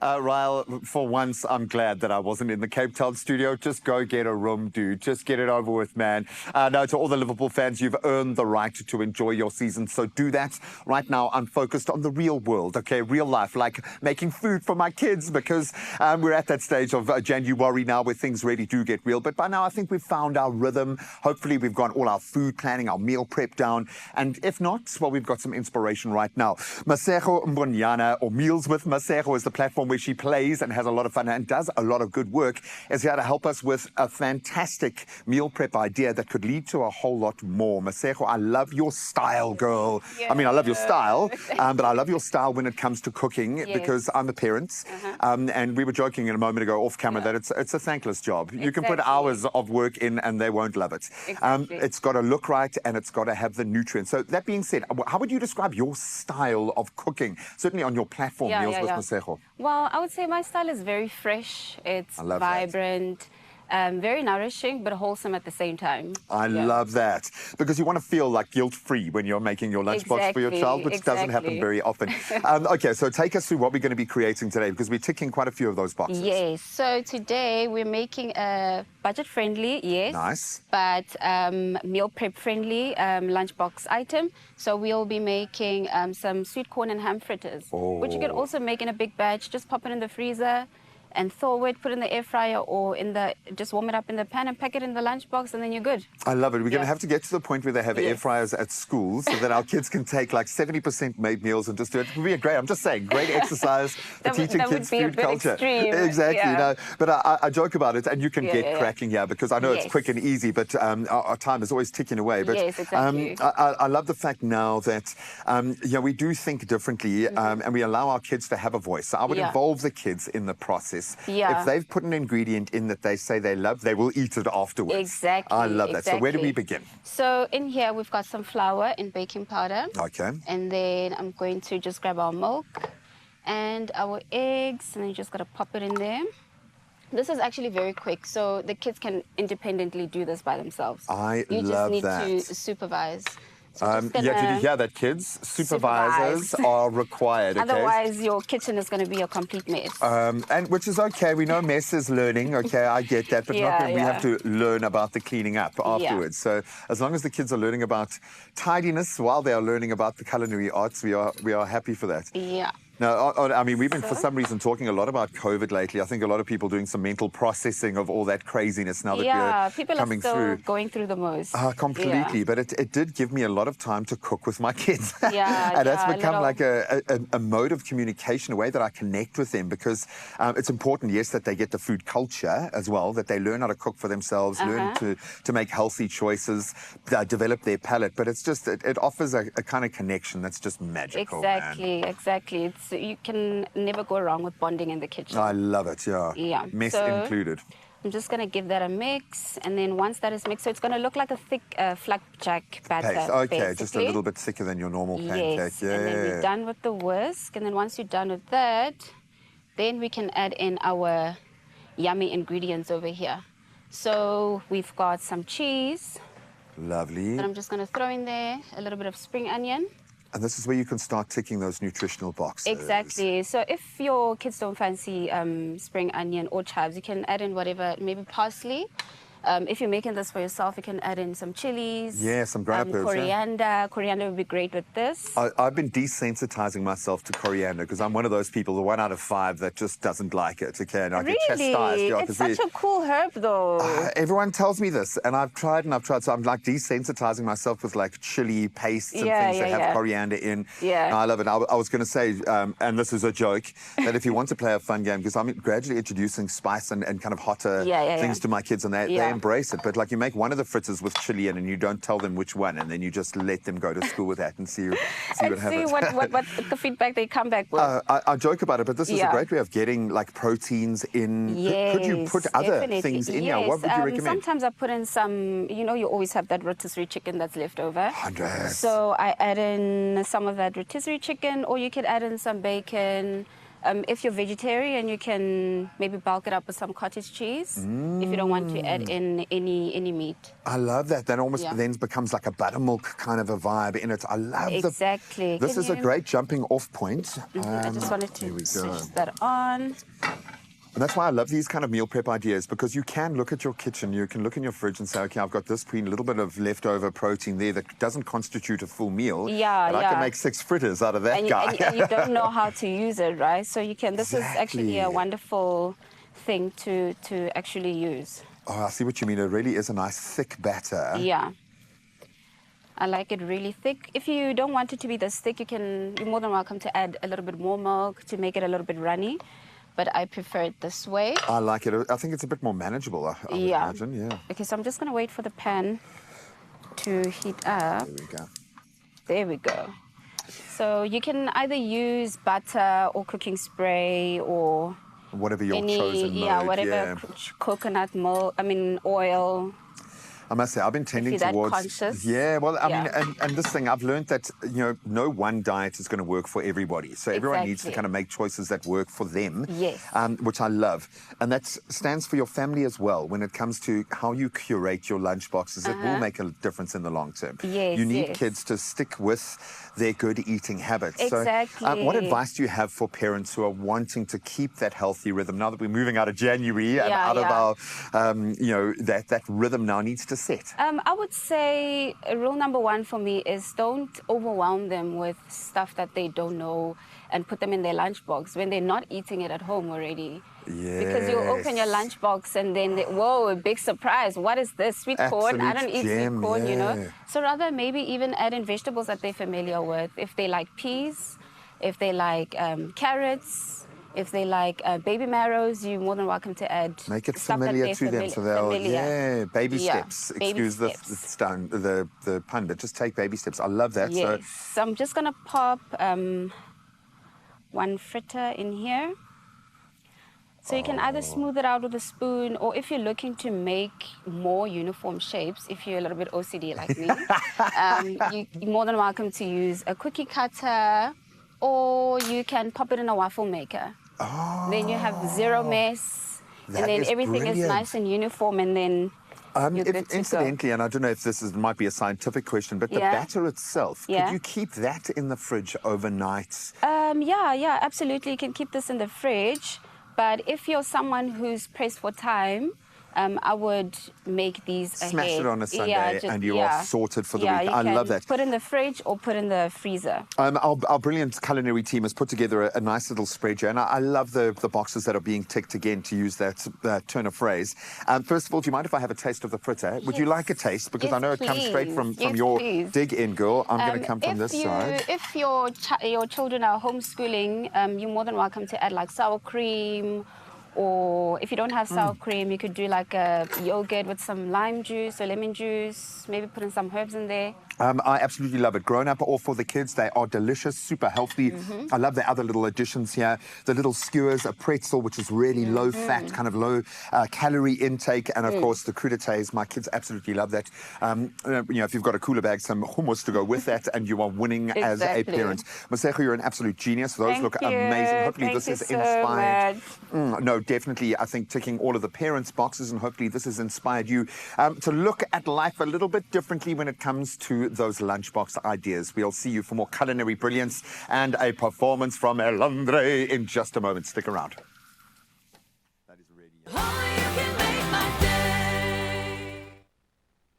Ryle, for once, I'm glad that I wasn't in the Cape Town studio. Just go get a room, dude. Just get it over with, man. No, to all the Liverpool fans, you've earned the right to enjoy your season, so do that. Right now, I'm focused on the real world, okay? Real life, like making food for my kids, because we're at that stage of January now where things really do get real. But by now, I think we've found our rhythm. Hopefully, we've got all our food planning, our meal prep down. And if not, well, we've got some inspiration right now. Masego Mbonyana, or Meals with Masego, is the platform where she plays and has a lot of fun and does a lot of good work, is here to help us with a fantastic meal prep idea that could lead to a whole lot more. Masego, I love your style, girl. Yeah. I mean, I love your style, but I love your style when it comes to cooking, because I'm a parent. And we were joking a moment ago off camera that it's a thankless job. You can put hours of work in and they won't love it. It's got to look right and it's got to have the nutrients. So that being said, how would you describe your style of cooking, certainly on your platform, Meals with Masego? Well, I would say my style is very fresh. It's vibrant. Very nourishing, but wholesome at the same time. I love that, because you want to feel like guilt-free when you're making your lunchbox for your child, which doesn't happen very often. Okay, so take us through what we're going to be creating today, because we're ticking quite a few of those boxes. Yes, so today we're making a budget-friendly, nice, but meal prep-friendly lunchbox item. So we'll be making some sweet corn and ham fritters, which you can also make in a big batch. Just pop it in the freezer and thaw it, put it in the air fryer, or just warm it up in the pan and pack it in the lunchbox, and then you're good. I love it. We're going to have to get to the point where they have air fryers at school, so that our kids can take like 70% made meals and just do it. It would be a great, I'm just saying, great exercise for teaching kids food culture. Extreme. Exactly. You know, but I joke about it, and you can get cracking here, because I know it's quick and easy, but our time is always ticking away. But exactly. I love the fact now that we do think differently, and we allow our kids to have a voice. So I would involve the kids in the process. If they've put an ingredient in that they say they love, they will eat it afterwards. Exactly. I love that. So where do we begin? So in here, we've got some flour and baking powder. Okay. And then I'm going to just grab our milk and our eggs, and then you just got to pop it in there. This is actually very quick, so the kids can independently do this by themselves. You just need to supervise. So did you hear that, kids? Supervisors are required. Okay? Otherwise, your kitchen is going to be a complete mess. And which is okay. We know mess is learning. Okay, I get that, but not when we have to learn about the cleaning up afterwards. So as long as the kids are learning about tidiness while they are learning about the culinary arts, we are happy for that. Yeah. No, I mean, we've been, for some reason, talking a lot about COVID lately. I think a lot of people doing some mental processing of all that craziness now that we're coming through. People are still going through the most. Completely. But it did give me a lot of time to cook with my kids. And that's become like a mode of communication, a way that I connect with them, because it's important, yes, that they get the food culture as well, that they learn how to cook for themselves, learn to make healthy choices, develop their palate. But it's just, it offers a kind of connection that's just magical. Exactly. You can never go wrong with bonding in the kitchen. I love it, mess included. I'm just going to give that a mix, and then once that is mixed, so it's going to look like a thick flapjack batter. Okay, just a little bit thicker than your normal pancake. Yes, and then we're done with the whisk, and then once you're done with that, then we can add in our yummy ingredients over here. So we've got some cheese. Lovely. And I'm just going to throw in there a little bit of spring onion. And this is where you can start ticking those nutritional boxes. Exactly. So if your kids don't fancy spring onion or chives, you can add in whatever, maybe parsley. If you're making this for yourself, you can add in some chilies. Yeah, some ground herbs. Coriander. Coriander would be great with this. I've been desensitizing myself to coriander, because I'm one of those people, the 1 out of 5 that just doesn't like it. Okay, and I get chastised. It's such a cool herb, though. Everyone tells me this, and I've tried. So I'm like desensitizing myself with like chili pastes and things that have coriander in. I love it. I was going to say, and this is a joke, that if you want to play a fun game, because I'm gradually introducing spice and kind of hotter things to my kids, and they embrace it. But like, you make one of the fritters with chili in, and you don't tell them which one, and then you just let them go to school with that and see what happens. what the feedback they come back with. I joke about it, but this is a great way of getting like proteins in. Could you put other things in here? What would you recommend? Sometimes I put in some, you always have that rotisserie chicken that's left over. 100. So I add in some of that rotisserie chicken, or you could add in some bacon, If you're vegetarian, you can maybe bulk it up with some cottage cheese if you don't want to add in any meat. I love that. That almost Yeah. then becomes like a buttermilk kind of a vibe in it. I love Exactly. This is a great jumping off point. I just wanted here we to go. switch that on. And that's why I love these kind of meal prep ideas, because you can look at your kitchen, you can look in your fridge and say, okay, I've got this green little bit of leftover protein there that doesn't constitute a full meal. Yeah, but I can make 6 fritters out of that guy. And you don't know how to use it, right? So you can. This is actually a Exactly. wonderful thing to actually use. Oh, I see what you mean. It really is a nice thick batter. Yeah. I like it really thick. If you don't want it to be this thick, you're more than welcome to add a little bit more milk to make it a little bit runny. But I prefer it this way. I like it. I think it's a bit more manageable, I would imagine, yeah. Okay, so I'm just going to wait for the pan to heat up. There we go. There we go. So you can either use butter or cooking spray or Whatever your chosen mode. whatever, coconut milk, oil. I must say, I've been tending If you're that towards... conscious. Yeah, well, I Yeah. mean, and this thing, I've learned that, no one diet is going to work for everybody. So everyone needs to Exactly. kind of make choices that work for them. Yes. Which I love. And that stands for your family as well. When it comes to how you curate your lunch boxes, it will make a difference in the long term. Yes, You need yes. kids to stick with their good eating habits. Exactly. So what advice do you have for parents who are wanting to keep that healthy rhythm now that we're moving out of January and out of our, that rhythm now needs to set? I would say rule number 1 for me is don't overwhelm them with stuff that they don't know and put them in their lunchbox when they're not eating it at home already. Because you'll open your lunchbox and then, whoa, a big surprise. What is this? Sweet corn? I don't eat sweet corn, yeah. So rather maybe even add in vegetables that they're familiar with. If they like peas, if they like carrots, if they like baby marrows, you're more than welcome to add. Make it stuff that familiar they're to them, so they'll, baby Yeah, steps. baby Excuse steps. the pun, but just take baby steps. I love that. Yes. So I'm just going to pop 1 fritter in here. So you can either smooth it out with a spoon, or if you're looking to make more uniform shapes, if you're a little bit OCD like me, you're more than welcome to use a cookie cutter, or you can pop it in a waffle maker. Oh, Then you have zero mess, that and then is everything is brilliant. nice and uniform, and then you're good to incidentally, and I don't know if might be a scientific question, but the Yeah. batter itself, Yeah. could you keep that in the fridge overnight? Yeah, absolutely. You can keep this in the fridge. But if you're someone who's pressed for time, I would make these Smash ahead. it on a Sunday and you are sorted for the week. You I can love that. Put in the fridge or put in the freezer. Our brilliant culinary team has put together a nice little spread here, and I love the boxes that are being ticked again, to use that turn of phrase. First of all, do you mind if I have a taste of the fritter? Would you like a taste? Because I know it comes straight from your dig in, girl. I'm going to come from this side. If your children are homeschooling, you're more than welcome to add like sour cream. Or if you don't have sour cream, you could do like a yogurt with some lime juice or lemon juice, maybe put in some herbs in there. I absolutely love it. Grown up or for the kids, they are delicious, super healthy. I love the other little additions here. The little skewers, a pretzel, which is really low fat, kind of low calorie intake. And of course, the crudités. My kids absolutely love that. If you've got a cooler bag, some hummus to go with that, and you are winning as a parent. Masego, you're an absolute genius. Those look amazing. Hopefully this has inspired. No, definitely. I think ticking all of the parents' boxes, and hopefully this has inspired you to look at life a little bit differently when it comes to those lunchbox ideas. We'll see you for more culinary brilliance and a performance from El Andre in just a moment. Stick around.